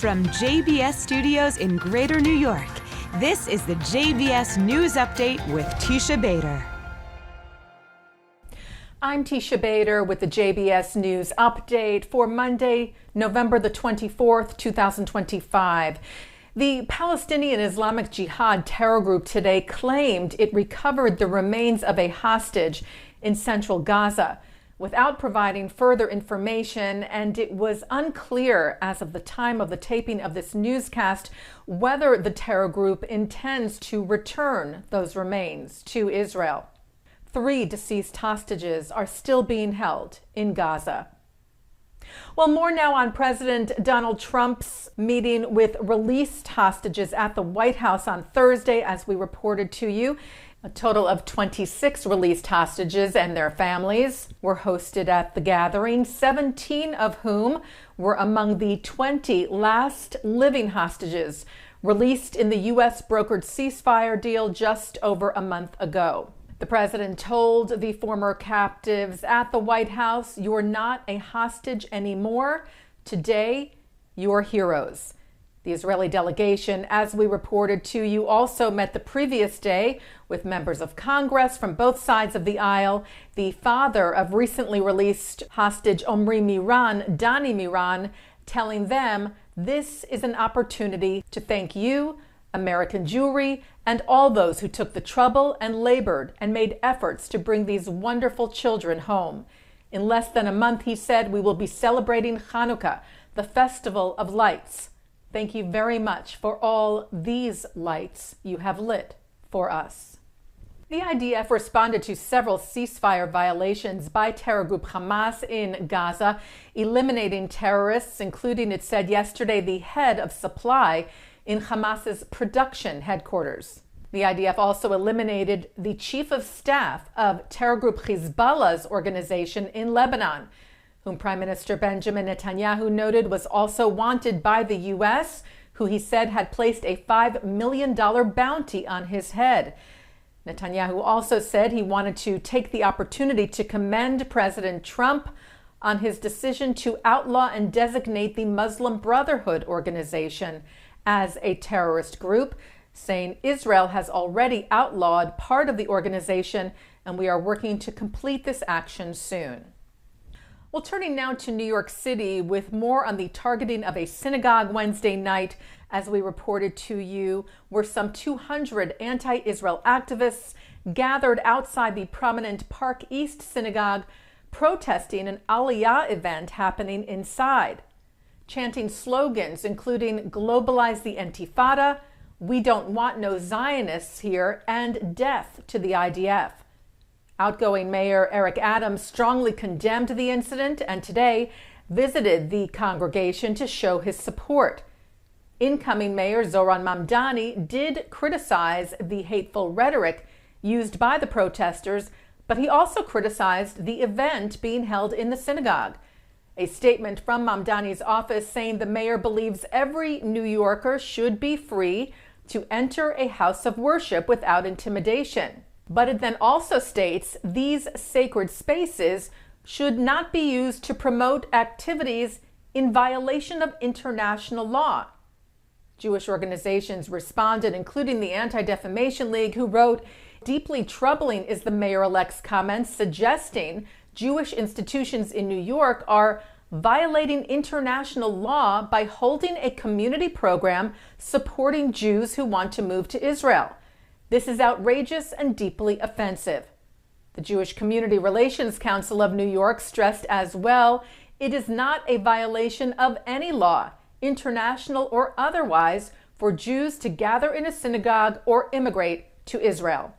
From JBS Studios in Greater New York, this is the JBS News Update with Teisha Bader. I'm Teisha Bader with the JBS News Update for Monday, November the 24th, 2025. The Palestinian Islamic Jihad terror group today claimed it recovered the remains of a hostage in central Gaza without providing further information, and it was unclear as of the time of the taping of this newscast whether the terror group intends to return those remains to Israel. 3 deceased hostages are still being held in Gaza. Well, more now on President Donald Trump's meeting with released hostages at the White House on Thursday, as we reported to you. A total of 26 released hostages and their families were hosted at the gathering, 17 of whom were among the 20 last living hostages released in the U.S. brokered ceasefire deal just over a month ago. The president told the former captives at the White House, "You're not a hostage anymore. Today, you're heroes." The Israeli delegation, as we reported to you, also met the previous day with members of Congress from both sides of the aisle. The father of recently released hostage Omri Miran, Dani Miran, telling them this is an opportunity to thank you, American Jewry, and all those who took the trouble and labored and made efforts to bring these wonderful children home. In less than a month, he said, we will be celebrating Hanukkah, the festival of lights. Thank you very much for all these lights you have lit for us. The IDF responded to several ceasefire violations by terror group Hamas in Gaza, eliminating terrorists, including, it said yesterday, the head of supply in Hamas's production headquarters. The IDF also eliminated the chief of staff of terror group Hezbollah's organization in Lebanon, whom Prime Minister Benjamin Netanyahu noted was also wanted by the U.S., who he said had placed a $5 million bounty on his head. Netanyahu also said he wanted to take the opportunity to commend President Trump on his decision to outlaw and designate the Muslim Brotherhood organization as a terrorist group, saying Israel has already outlawed part of the organization and we are working to complete this action soon. Well, turning now to New York City with more on the targeting of a synagogue Wednesday night, as we reported to you, where some 200 anti-Israel activists gathered outside the prominent Park East Synagogue, protesting an Aliyah event happening inside, chanting slogans including "Globalize the Intifada," "We don't want no Zionists here," and "Death to the IDF." Outgoing Mayor Eric Adams strongly condemned the incident and today visited the congregation to show his support. Incoming Mayor Zoran Mamdani did criticize the hateful rhetoric used by the protesters, but he also criticized the event being held in the synagogue. A statement from Mamdani's office saying the mayor believes every New Yorker should be free to enter a house of worship without intimidation. But it then also states these sacred spaces should not be used to promote activities in violation of international law. Jewish organizations responded, including the Anti-Defamation League, who wrote, "Deeply troubling is the mayor-elect's comments suggesting Jewish institutions in New York are violating international law by holding a community program supporting Jews who want to move to Israel. This is outrageous and deeply offensive." The Jewish Community Relations Council of New York stressed as well, it is not a violation of any law, international or otherwise, for Jews to gather in a synagogue or immigrate to Israel.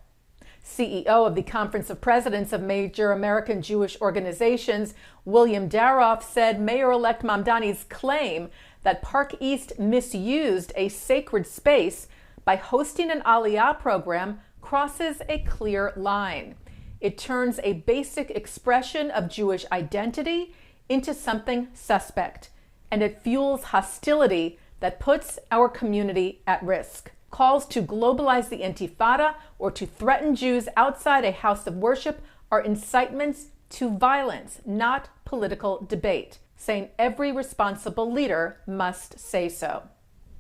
CEO of the Conference of Presidents of Major American Jewish Organizations, William Daroff, said Mayor-elect Mamdani's claim that Park East misused a sacred space by hosting an Aliyah program crosses a clear line. It turns a basic expression of Jewish identity into something suspect, and it fuels hostility that puts our community at risk. Calls to globalize the Intifada or to threaten Jews outside a house of worship are incitements to violence, not political debate, saying every responsible leader must say so.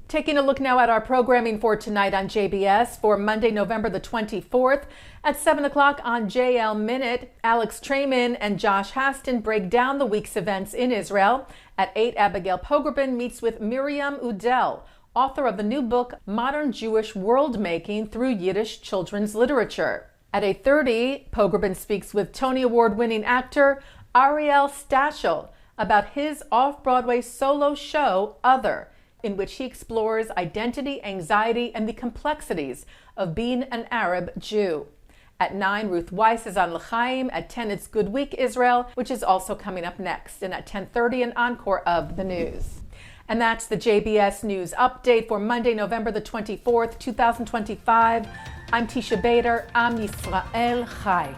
Taking a look now at our programming for tonight on JBS for Monday, November the 24th. At 7 o'clock on JLMinute, Alex Traiman and Josh Hasten break down the week's events in Israel. At 8, Abigail Pogrebin meets with Miriam Udel, author of the new book, Modern Jewish Worldmaking Through Yiddish Children's Literature. At 8:30, Pogrebin speaks with Tony Award-winning actor Ari'el Stachel about his Off-Broadway solo show, Other, in which he explores identity, anxiety, and the complexities of being an Arab Jew. At 9, Ruth Wisse is on L'chaim. At 10, it's Good Week Israel, which is also coming up next. And at 10:30, an encore of the news. And that's the JBS News Update for Monday, November the 24th, 2025. I'm Teisha Bader. Am Yisrael Chai.